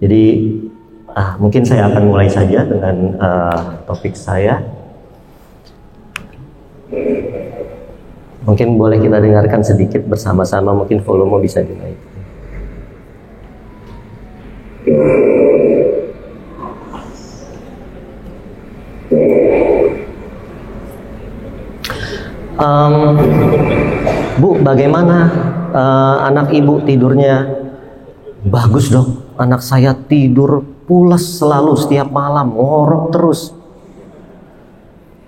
Jadi mungkin saya akan mulai saja dengan topik saya. Mungkin boleh kita dengarkan sedikit bersama-sama, mungkin volume bisa dinaikkan. Bu, bagaimana anak ibu tidurnya? Bagus dok, anak saya tidur pulas selalu setiap malam, ngorok terus.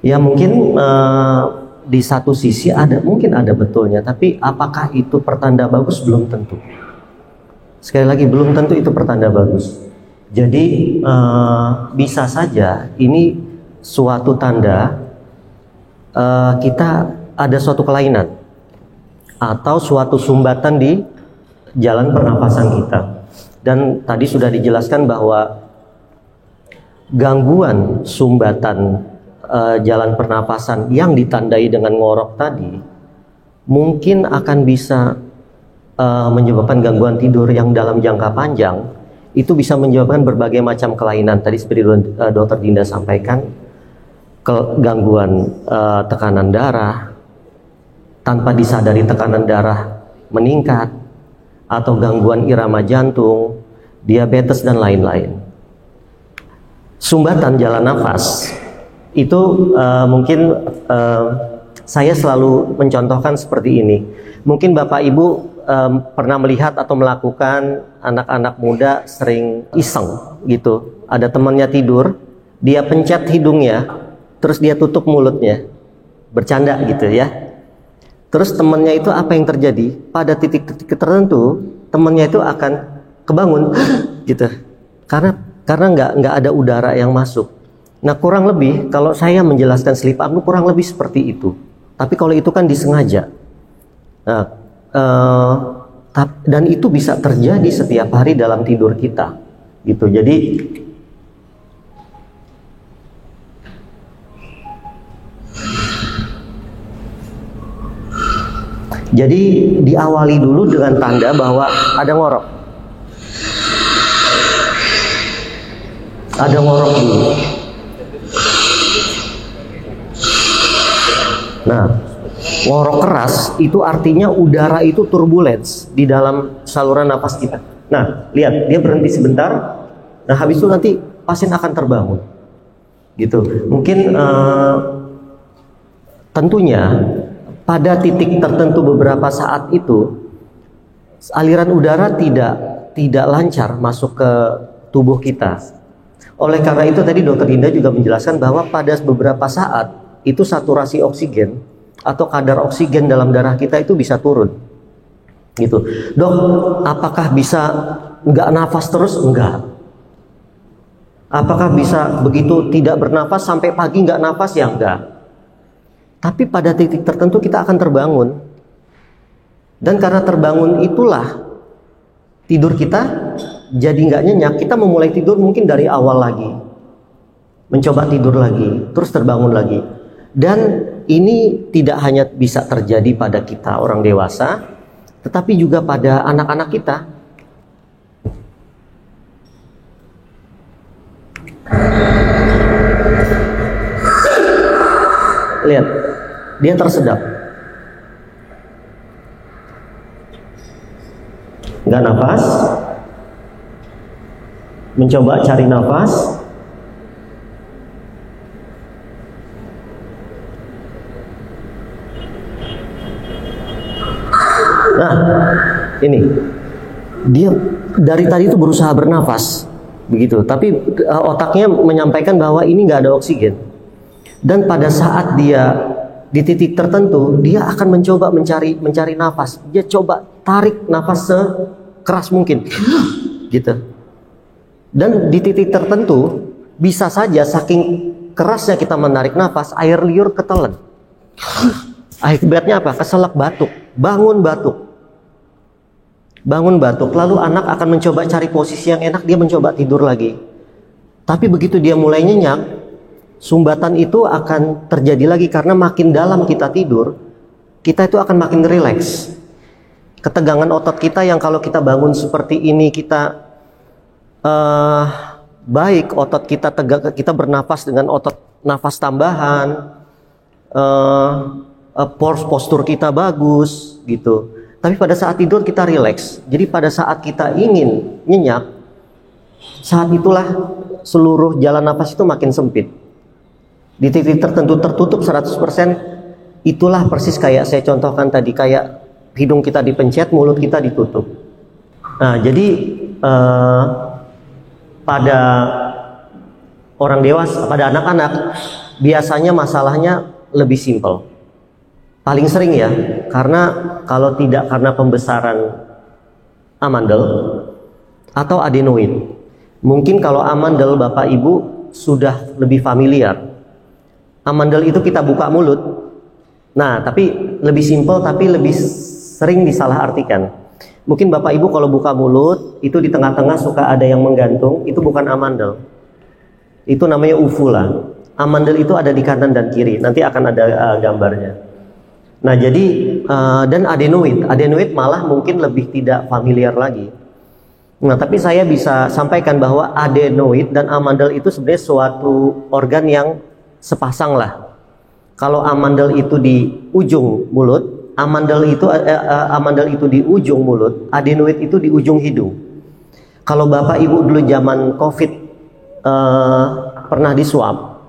Ya mungkin di satu sisi mungkin ada betulnya, tapi apakah itu pertanda bagus? Belum tentu. Sekali lagi, belum tentu itu pertanda bagus. Jadi bisa saja ini suatu tanda kita ada suatu kelainan atau suatu sumbatan di jalan pernafasan kita. Dan tadi sudah dijelaskan bahwa gangguan sumbatan jalan pernafasan yang ditandai dengan ngorok tadi mungkin akan bisa menyebabkan gangguan tidur yang dalam jangka panjang. Itu bisa menyebabkan berbagai macam kelainan. Tadi seperti Dr. Dinda sampaikan, gangguan tekanan darah, tanpa disadari tekanan darah meningkat, atau gangguan irama jantung, diabetes dan lain-lain. Sumbatan jalan nafas itu mungkin saya selalu mencontohkan seperti ini. Mungkin Bapak Ibu pernah melihat atau melakukan anak-anak muda sering iseng gitu. Ada temannya tidur, dia pencet hidungnya, terus dia tutup mulutnya, bercanda gitu ya. Terus temannya itu apa yang terjadi? Pada titik-titik tertentu temannya itu akan kebangun gitu. Karena nggak ada udara yang masuk. Nah, kurang lebih kalau saya menjelaskan sleep apnea kurang lebih seperti itu. Tapi kalau itu kan disengaja. Nah, dan itu bisa terjadi setiap hari dalam tidur kita gitu. Jadi diawali dulu dengan tanda bahwa ada ngorok. Ada ngorok dulu. Nah, ngorok keras itu artinya udara itu turbulence di dalam saluran napas kita. Nah, lihat, dia berhenti sebentar. Nah, habis itu nanti pasien akan terbangun. Gitu. Mungkin tentunya pada titik tertentu beberapa saat itu aliran udara tidak lancar masuk ke tubuh kita. Oleh karena itu tadi Dr. Dinda juga menjelaskan bahwa pada beberapa saat itu saturasi oksigen atau kadar oksigen dalam darah kita itu bisa turun. Gitu. Dok, apakah bisa nggak nafas terus? Enggak. Apakah bisa begitu tidak bernafas sampai pagi nggak nafas? Ya enggak. Tapi pada titik tertentu kita akan terbangun. Dan karena terbangun itulah tidur kita jadi nggak nyenyak. Kita memulai tidur mungkin dari awal lagi. Mencoba tidur lagi, terus terbangun lagi. Dan ini tidak hanya bisa terjadi pada kita orang dewasa, tetapi juga pada anak-anak kita. Lihat, dia tersedap, nggak nafas, mencoba cari nafas, nah ini dia dari tadi itu berusaha bernafas begitu, tapi otaknya menyampaikan bahwa ini nggak ada oksigen. Dan pada saat dia di titik tertentu, dia akan mencoba mencari nafas. Dia coba tarik nafas sekeras mungkin, gitu. Dan di titik tertentu, bisa saja saking kerasnya kita menarik nafas, air liur ketelan. Akibatnya apa? Keselak batuk, bangun batuk. Bangun batuk, lalu anak akan mencoba cari posisi yang enak, dia mencoba tidur lagi. Tapi begitu dia mulai nyenyak, sumbatan itu akan terjadi lagi karena makin dalam kita tidur, kita itu akan makin rileks. Ketegangan otot kita yang kalau kita bangun seperti ini kita eh, baik, otot kita tegak, kita bernafas dengan otot nafas tambahan, postur kita bagus gitu. Tapi pada saat tidur kita rileks. Jadi pada saat kita ingin nyenyak, saat itulah seluruh jalan nafas itu makin sempit. Di titik tertentu tertutup 100%, itulah persis kayak saya contohkan tadi, kayak hidung kita dipencet, mulut kita ditutup. Nah, jadi pada orang dewasa, pada anak-anak biasanya masalahnya lebih simpel. Paling sering ya, karena kalau tidak karena pembesaran amandel atau adenoid. Mungkin kalau amandel Bapak Ibu sudah lebih familiar. Amandel itu kita buka mulut. Nah, tapi lebih simpel tapi lebih sering disalahartikan. Mungkin Bapak Ibu kalau buka mulut itu di tengah-tengah suka ada yang menggantung, itu bukan amandel. Itu namanya uvula. Amandel itu ada di kanan dan kiri. Nanti akan ada gambarnya. Nah, jadi dan adenoid malah mungkin lebih tidak familiar lagi. Nah, tapi saya bisa sampaikan bahwa adenoid dan amandel itu sebenarnya suatu organ yang sepasang lah. Kalau amandel itu di ujung mulut, amandel itu di ujung mulut, adenoid itu di ujung hidung. Kalau Bapak Ibu dulu zaman COVID pernah diswab,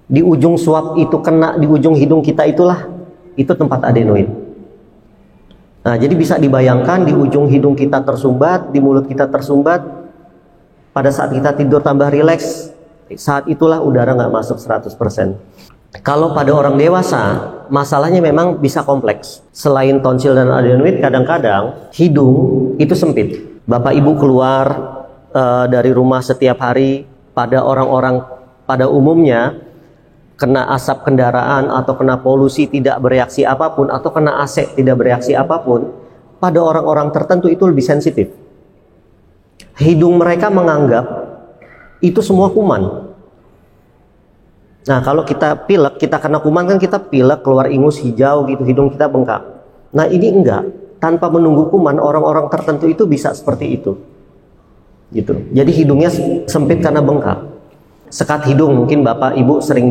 di ujung swab itu kena di ujung hidung kita, itu tempat adenoid. Nah, jadi bisa dibayangkan di ujung hidung kita tersumbat, di mulut kita tersumbat. Pada saat kita tidur tambah rileks, saat itulah udara nggak masuk 100%. Kalau pada orang dewasa, masalahnya memang bisa kompleks. Selain tonsil dan adenoid, kadang-kadang hidung itu sempit. Bapak Ibu keluar dari rumah setiap hari, pada orang-orang pada umumnya kena asap kendaraan atau kena polusi tidak bereaksi apapun, atau kena AC tidak bereaksi apapun, pada orang-orang tertentu itu lebih sensitif. Hidung mereka menganggap itu semua kuman. Nah, kalau kita pilek, kita kena kuman kan kita pilek, keluar ingus hijau gitu, hidung kita bengkak. Nah, ini enggak. Tanpa menunggu kuman, orang-orang tertentu itu bisa seperti itu. Gitu. Jadi hidungnya sempit karena bengkak. Sekat hidung mungkin Bapak Ibu sering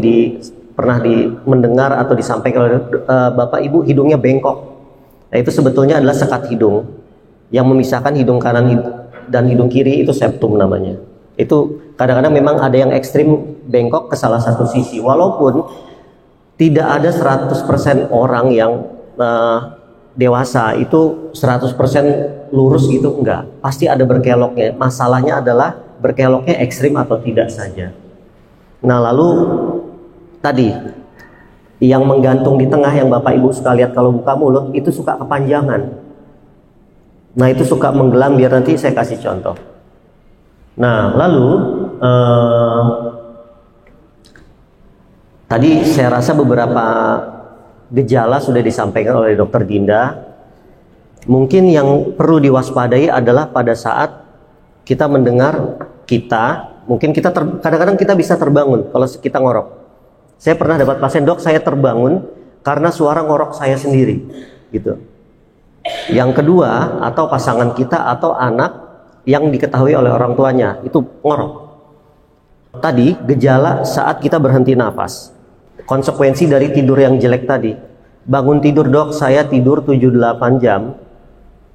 pernah mendengar atau disampaikan oleh Bapak Ibu, hidungnya bengkok. Nah, itu sebetulnya adalah sekat hidung yang memisahkan hidung kanan dan hidung kiri, itu septum namanya. Itu kadang-kadang memang ada yang ekstrim bengkok ke salah satu sisi. Walaupun tidak ada 100% orang yang dewasa itu 100% lurus gitu, enggak. Pasti ada berkeloknya. Masalahnya adalah berkeloknya ekstrim atau tidak saja. Nah, lalu tadi yang menggantung di tengah yang Bapak Ibu suka lihat kalau buka mulut itu suka kepanjangan. Nah, itu suka menggelam, biar nanti saya kasih contoh. Nah, lalu tadi saya rasa beberapa gejala sudah disampaikan oleh Dr. Dinda. Mungkin yang perlu diwaspadai adalah pada saat kita mendengar mungkin kita kadang-kadang kita bisa terbangun kalau kita ngorok. Saya pernah dapat pasien, dok, saya terbangun karena suara ngorok saya sendiri, gitu. Yang kedua, atau pasangan kita atau anak yang diketahui oleh orang tuanya itu ngorok. Tadi gejala saat kita berhenti nafas, konsekuensi dari tidur yang jelek tadi. Bangun tidur, dok, saya tidur 7-8 jam.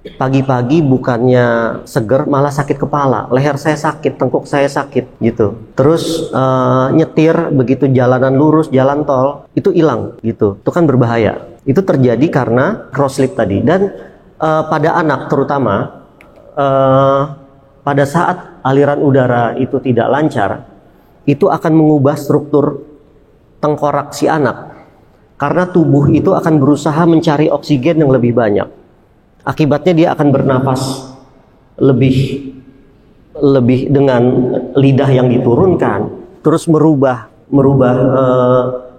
Pagi-pagi bukannya seger, malah sakit kepala, leher saya sakit, tengkuk saya sakit, gitu. Terus nyetir begitu jalanan lurus, jalan tol, itu hilang, gitu. Itu kan berbahaya. Itu terjadi karena cross sleep tadi. Dan pada anak terutama, pada saat aliran udara itu tidak lancar, itu akan mengubah struktur tengkorak si anak. Karena tubuh itu akan berusaha mencari oksigen yang lebih banyak. Akibatnya dia akan bernafas lebih dengan lidah yang diturunkan, terus merubah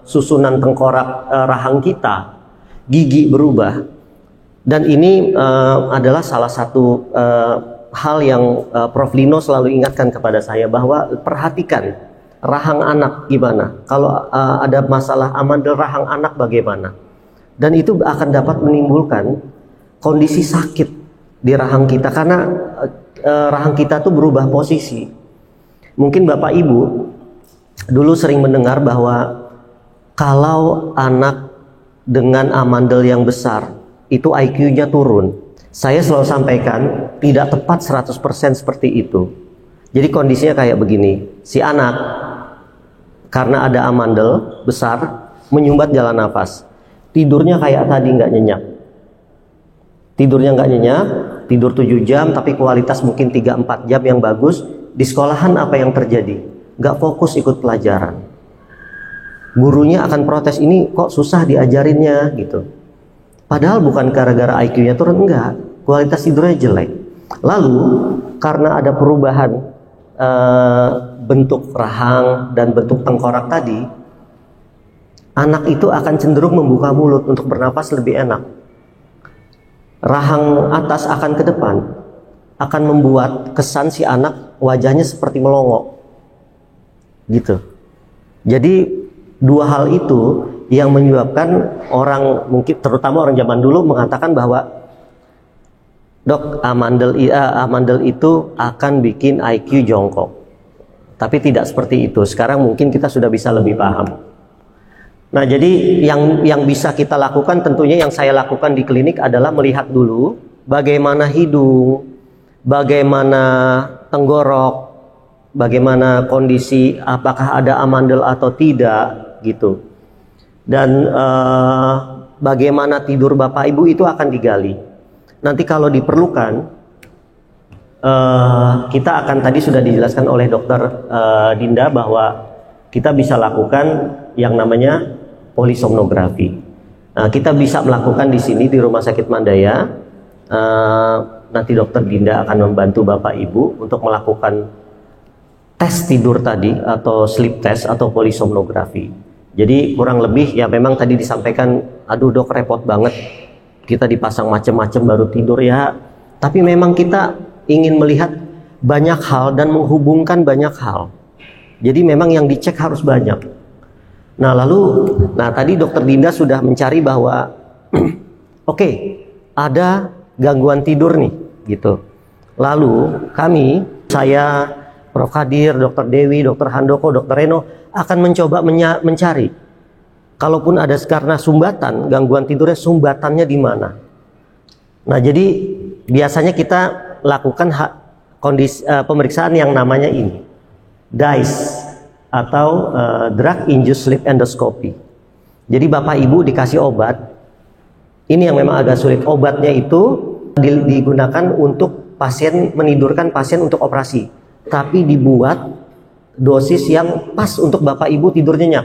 susunan tengkorak rahang kita, gigi berubah. Dan ini adalah salah satu hal yang Prof. Lino selalu ingatkan kepada saya, bahwa perhatikan rahang anak gimana, kalau ada masalah amandel rahang anak bagaimana, dan itu akan dapat menimbulkan kondisi sakit di rahang kita, karena rahang kita tuh berubah posisi. Mungkin Bapak Ibu dulu sering mendengar bahwa kalau anak dengan amandel yang besar itu IQ-nya turun. Saya selalu sampaikan tidak tepat 100% seperti itu. Jadi kondisinya kayak begini. Si anak karena ada amandel besar menyumbat jalan nafas. Tidurnya kayak tadi nggak nyenyak. Tidurnya nggak nyenyak, tidur 7 jam tapi kualitas mungkin 3-4 jam yang bagus. Di sekolahan apa yang terjadi? Nggak fokus ikut pelajaran. Gurunya akan protes, ini kok susah diajarinnya gitu. Padahal bukan gara-gara IQ-nya turun, enggak. Kualitas tidurnya jelek. Lalu karena ada perubahan bentuk rahang dan bentuk tengkorak tadi, anak itu akan cenderung membuka mulut untuk bernapas lebih enak. Rahang atas akan ke depan, akan membuat kesan si anak wajahnya seperti melongo gitu. Jadi dua hal itu yang menyebabkan orang, mungkin terutama orang zaman dulu, mengatakan bahwa dok, amandel itu akan bikin IQ jongkok. Tapi tidak seperti itu. Sekarang mungkin kita sudah bisa lebih paham. Nah, jadi yang bisa kita lakukan, tentunya yang saya lakukan di klinik adalah melihat dulu bagaimana hidung, bagaimana tenggorok, bagaimana kondisi, apakah ada amandel atau tidak gitu. Dan bagaimana tidur Bapak Ibu itu akan digali. Nanti kalau diperlukan, kita akan, tadi sudah dijelaskan oleh Dokter Dinda bahwa kita bisa lakukan yang namanya polisomnografi. Kita bisa melakukan di sini di Rumah Sakit Mandaya. Nanti Dokter Dinda akan membantu Bapak Ibu untuk melakukan tes tidur tadi atau sleep test atau polisomnografi. Jadi kurang lebih ya memang tadi disampaikan, aduh dok repot banget, kita dipasang macam-macam baru tidur ya. Tapi memang kita ingin melihat banyak hal dan menghubungkan banyak hal. Jadi memang yang dicek harus banyak. Nah tadi Dokter Dinda sudah mencari bahwa oke, ada gangguan tidur nih gitu. Lalu saya, Prof. Kadir, Dr. Dewi, Dr. Handoko, Dr. Reno akan mencoba mencari. Kalaupun ada karena sumbatan, gangguan tidurnya, sumbatannya di mana. Nah, jadi biasanya kita lakukan pemeriksaan yang namanya ini, DISE atau Drug Induced Sleep Endoscopy. Jadi Bapak Ibu dikasih obat. Ini yang memang agak sulit. Obatnya itu digunakan untuk menidurkan pasien untuk operasi, tapi dibuat dosis yang pas untuk Bapak Ibu tidur nyenyak.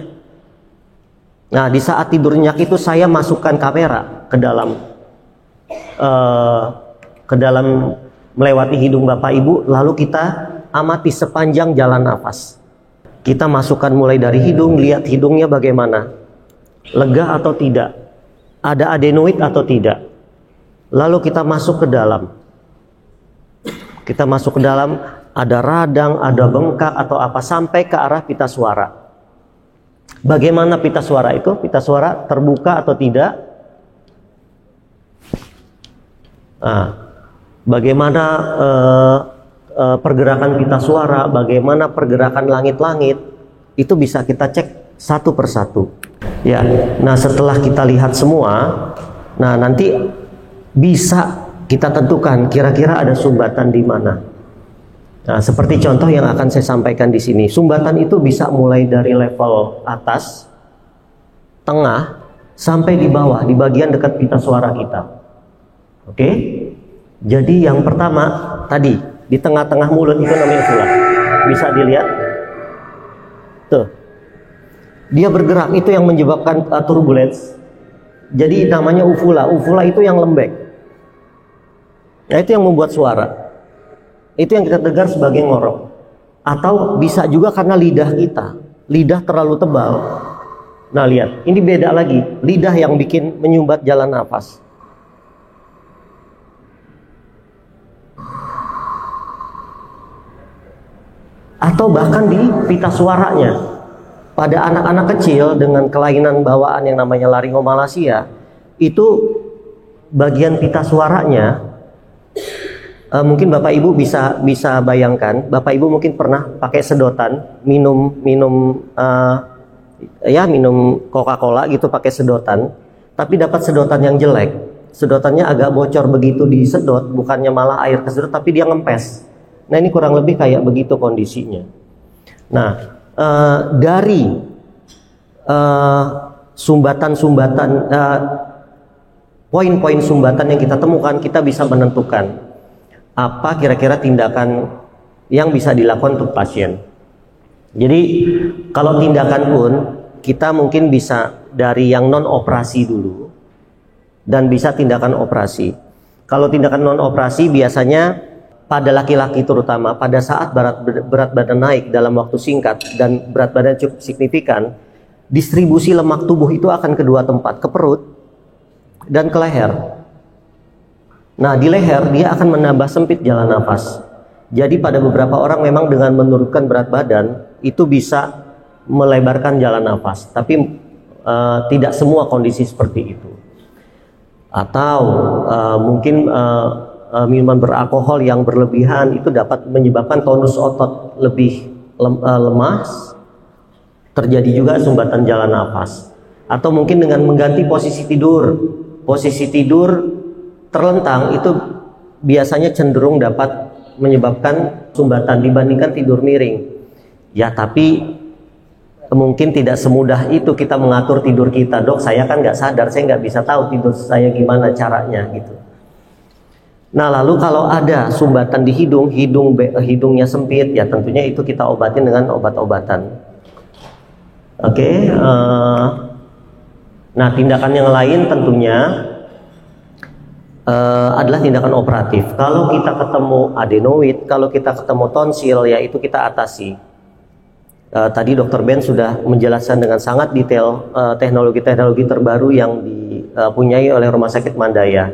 Nah, di saat tidur nyenyak itu saya masukkan kamera ke dalam melewati hidung Bapak Ibu, lalu kita amati sepanjang jalan nafas. Kita masukkan mulai dari hidung, lihat hidungnya bagaimana, lega atau tidak, ada adenoid atau tidak. Lalu kita masuk ke dalam. Kita masuk ke dalam, ada radang, ada bengkak atau apa, sampai ke arah pita suara. Bagaimana pita suara itu? Pita suara terbuka atau tidak? Nah, bagaimana pergerakan pita suara, bagaimana pergerakan langit-langit, itu bisa kita cek satu persatu. Ya, nah setelah kita lihat semua, nah nanti bisa kita tentukan kira-kira ada sumbatan di mana. Nah, seperti contoh yang akan saya sampaikan di sini. Sumbatan itu bisa mulai dari level atas, tengah, sampai di bawah, di bagian dekat pita suara kita. Oke? Jadi yang pertama tadi di tengah-tengah mulut itu namanya uvula. Bisa dilihat? Tuh. Dia bergerak, itu yang menyebabkan turbulence. Jadi namanya uvula. Uvula itu yang lembek. Nah, itu yang membuat suara. Itu yang kita dengar sebagai ngorok. Atau bisa juga karena lidah kita. Lidah terlalu tebal. Nah, lihat. Ini beda lagi. Lidah yang bikin menyumbat jalan nafas. Atau bahkan di pita suaranya. Pada anak-anak kecil dengan kelainan bawaan yang namanya laringomalacia, itu bagian pita suaranya Mungkin Bapak Ibu bisa bayangkan, Bapak Ibu mungkin pernah pakai sedotan minum Coca-Cola gitu pakai sedotan, tapi dapat sedotan yang jelek. Sedotannya agak bocor begitu disedot, bukannya malah air kesedot, tapi dia ngempes. Nah, ini kurang lebih kayak begitu kondisinya. Nah, dari sumbatan-sumbatan, poin-poin sumbatan yang kita temukan, kita bisa menentukan apa kira-kira tindakan yang bisa dilakukan untuk pasien. Jadi kalau tindakan pun kita mungkin bisa dari yang non operasi dulu dan bisa tindakan operasi. Kalau tindakan non operasi biasanya pada laki-laki terutama pada saat berat badan naik dalam waktu singkat dan berat badan cukup signifikan, distribusi lemak tubuh itu akan ke dua tempat, ke perut dan ke leher. Nah, di leher dia akan menambah sempit jalan nafas. Jadi pada beberapa orang memang dengan menurunkan berat badan itu bisa melebarkan jalan nafas, tapi tidak semua kondisi seperti itu. Atau mungkin minuman beralkohol yang berlebihan itu dapat menyebabkan tonus otot lebih lemah, terjadi juga sumbatan jalan nafas. Atau mungkin dengan mengganti posisi tidur terlentang itu biasanya cenderung dapat menyebabkan sumbatan dibandingkan tidur miring. Ya, tapi mungkin tidak semudah itu kita mengatur tidur kita. Dok, saya kan nggak sadar, saya nggak bisa tahu tidur saya gimana caranya gitu. Nah, lalu kalau ada sumbatan di hidungnya sempit, ya tentunya itu kita obatin dengan obat-obatan. Oke, nah tindakan yang lain tentunya adalah tindakan operatif. Kalau kita ketemu adenoid, kalau kita ketemu tonsil, ya itu kita atasi. Tadi Dr. Ben sudah menjelaskan dengan sangat detail teknologi-teknologi terbaru yang dipunyai oleh Rumah Sakit Mandaya.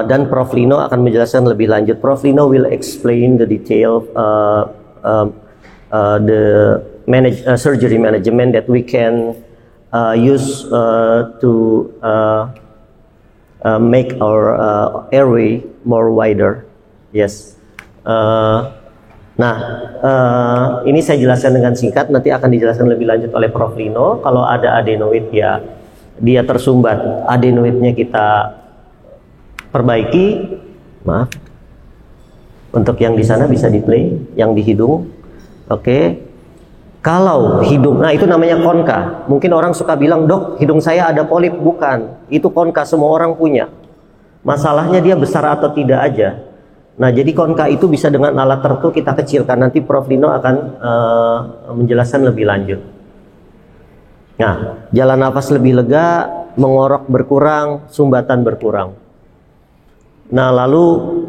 Dan Prof. Lino akan menjelaskan lebih lanjut. Prof. Lino will explain the detail the surgery management that we can use to make our airway more wider. Yes. Ini saya jelaskan dengan singkat, nanti akan dijelaskan lebih lanjut oleh Prof. Lino. Kalau ada adenoid, ya dia tersumbat, adenoidnya kita perbaiki. Maaf, untuk yang di sana bisa di play, yang di hidung. Oke. Kalau hidung, nah itu namanya konka. Mungkin orang suka bilang, dok, hidung saya ada polip. Bukan, itu konka, semua orang punya. Masalahnya dia besar atau tidak aja. Nah, jadi konka itu bisa dengan alat tertentu kita kecilkan. Nanti Prof. Lino akan menjelaskan lebih lanjut. Nah, jalan nafas lebih lega, mengorok berkurang, sumbatan berkurang. Nah, lalu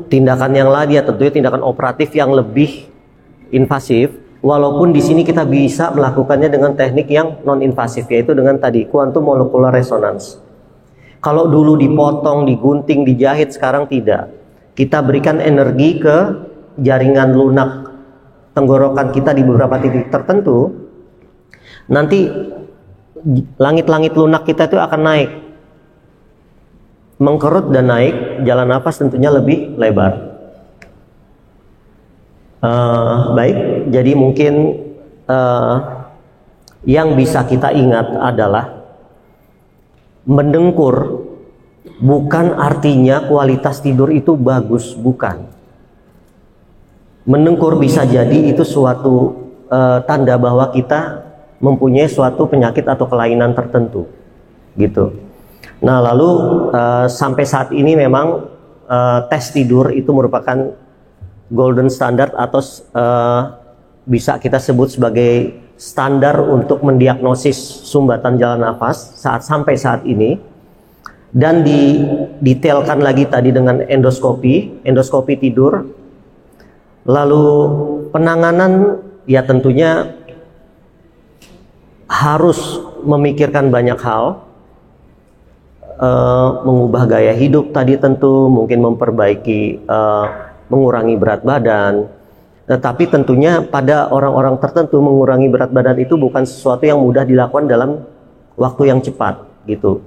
tindakan yang lain ya tentunya tindakan operatif yang lebih invasif. Walaupun di sini kita bisa melakukannya dengan teknik yang non invasif, yaitu dengan tadi quantum molecular resonance. Kalau dulu dipotong, digunting, dijahit, sekarang tidak. Kita berikan energi ke jaringan lunak tenggorokan kita di beberapa titik tertentu. Nanti langit-langit lunak kita itu akan naik, mengkerut dan naik. Jalan nafas tentunya lebih lebar. Baik, jadi mungkin yang bisa kita ingat adalah mendengkur bukan artinya kualitas tidur itu bagus, bukan. Mendengkur bisa jadi itu suatu tanda bahwa kita mempunyai suatu penyakit atau kelainan tertentu, gitu. Nah, lalu sampai saat ini memang tes tidur itu merupakan golden standard atau bisa kita sebut sebagai standar untuk mendiagnosis sumbatan jalan nafas sampai saat ini. Dan didetailkan lagi tadi dengan endoskopi tidur. Lalu penanganan ya tentunya harus memikirkan banyak hal, mengubah gaya hidup tadi tentu, mungkin memperbaiki, mengurangi berat badan. Tetapi tentunya pada orang-orang tertentu mengurangi berat badan itu bukan sesuatu yang mudah dilakukan dalam waktu yang cepat gitu.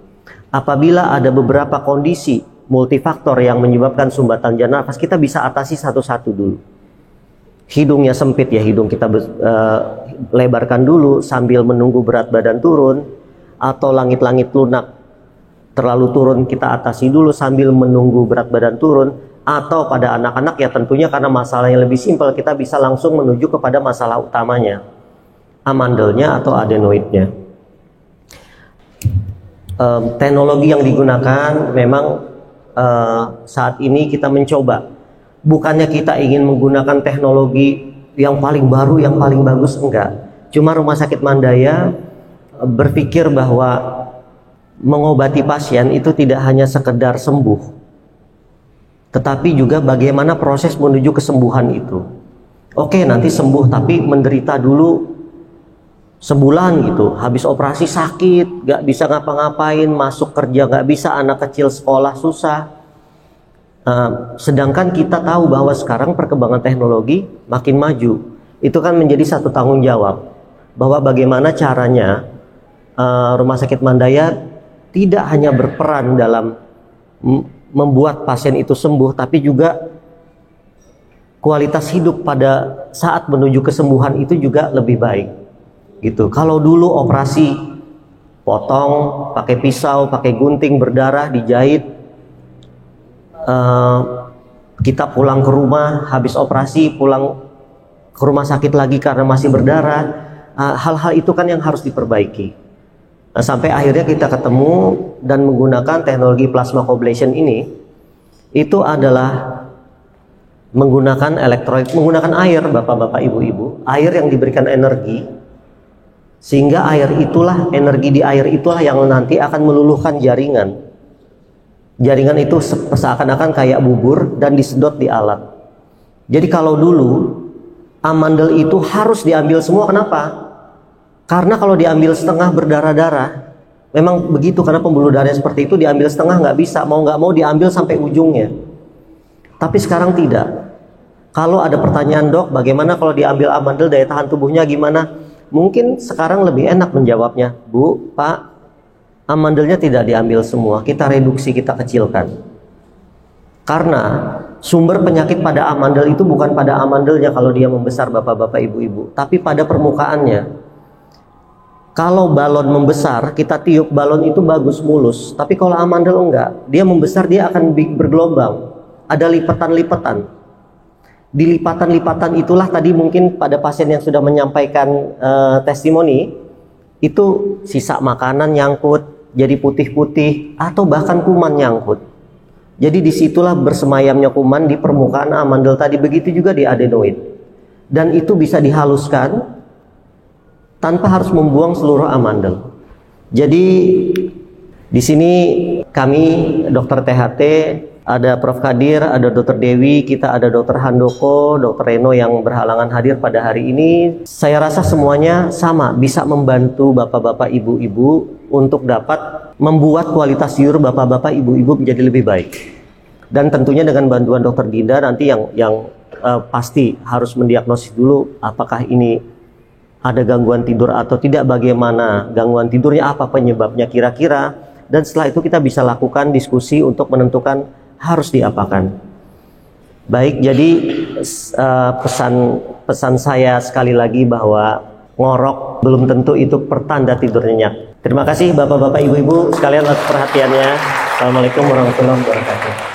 Apabila ada beberapa kondisi multifaktor yang menyebabkan sumbatan jalan nafas, kita bisa atasi satu-satu dulu. Hidungnya sempit ya, hidung kita lebarkan dulu sambil menunggu berat badan turun, atau langit-langit lunak terlalu turun kita atasi dulu sambil menunggu berat badan turun, atau pada anak-anak ya tentunya karena masalahnya lebih simpel, kita bisa langsung menuju kepada masalah utamanya, amandelnya atau adenoidnya. Teknologi yang digunakan memang saat ini kita mencoba, bukannya kita ingin menggunakan teknologi yang paling baru, yang paling bagus, enggak. Cuma Rumah Sakit Mandaya berpikir bahwa mengobati pasien itu tidak hanya sekedar sembuh, tetapi juga bagaimana proses menuju kesembuhan itu. Oke, nanti sembuh tapi menderita dulu sebulan gitu, habis operasi sakit, gak bisa ngapa-ngapain, masuk kerja gak bisa, anak kecil sekolah susah. Sedangkan kita tahu bahwa sekarang perkembangan teknologi makin maju. Itu kan menjadi satu tanggung jawab, bahwa bagaimana caranya Rumah Sakit Mandaya tidak hanya berperan dalam membuat pasien itu sembuh, tapi juga kualitas hidup pada saat menuju kesembuhan itu juga lebih baik. Gitu. Kalau dulu operasi potong pakai pisau, pakai gunting, berdarah, dijahit, kita pulang ke rumah, habis operasi pulang ke rumah sakit lagi karena masih berdarah, hal-hal itu kan yang harus diperbaiki. Sampai akhirnya kita ketemu dan menggunakan teknologi plasma coagulation ini, itu adalah menggunakan elektrolit, menggunakan air, bapak-bapak, ibu-ibu, air yang diberikan energi, sehingga energi di air itulah yang nanti akan meluluhkan jaringan. Jaringan itu seakan-akan kayak bubur dan disedot di alat. Jadi kalau dulu amandel itu harus diambil semua, kenapa? Karena kalau diambil setengah berdarah-darah, memang begitu, karena pembuluh darahnya seperti itu, diambil setengah nggak bisa, mau nggak mau diambil sampai ujungnya. Tapi sekarang tidak. Kalau ada pertanyaan, dok, bagaimana kalau diambil amandel, daya tahan tubuhnya gimana? Mungkin sekarang lebih enak menjawabnya, Bu, Pak, amandelnya tidak diambil semua, kita reduksi, kita kecilkan. Karena sumber penyakit pada amandel itu bukan pada amandelnya kalau dia membesar, bapak-bapak, ibu-ibu, tapi pada permukaannya. Kalau balon membesar, kita tiup, balon itu bagus, mulus. Tapi kalau amandel enggak, dia membesar, dia akan bergelombang. Ada lipatan-lipatan. Di lipatan-lipatan itulah tadi mungkin pada pasien yang sudah menyampaikan testimoni, itu sisa makanan nyangkut, jadi putih-putih, atau bahkan kuman nyangkut. Jadi disitulah bersemayamnya kuman di permukaan amandel tadi, begitu juga di adenoid. Dan itu bisa dihaluskan tanpa harus membuang seluruh amandel. Jadi di sini kami dokter THT, ada Prof. Kadir, ada Dr. Dewi, kita ada Dr. Handoko, Dr. Reno yang berhalangan hadir pada hari ini. Saya rasa semuanya sama, bisa membantu bapak-bapak, ibu-ibu untuk dapat membuat kualitas tidur bapak-bapak, ibu-ibu menjadi lebih baik. Dan tentunya dengan bantuan Dr. Dinda nanti yang pasti harus mendiagnosis dulu apakah ini ada gangguan tidur atau tidak, bagaimana gangguan tidurnya, apa penyebabnya kira-kira, dan setelah itu kita bisa lakukan diskusi untuk menentukan harus diapakan. Baik, jadi pesan saya sekali lagi bahwa ngorok belum tentu itu pertanda tidur nyenyak. Terima kasih bapak-bapak, ibu-ibu sekalian atas perhatiannya. Assalamualaikum warahmatullahi wabarakatuh.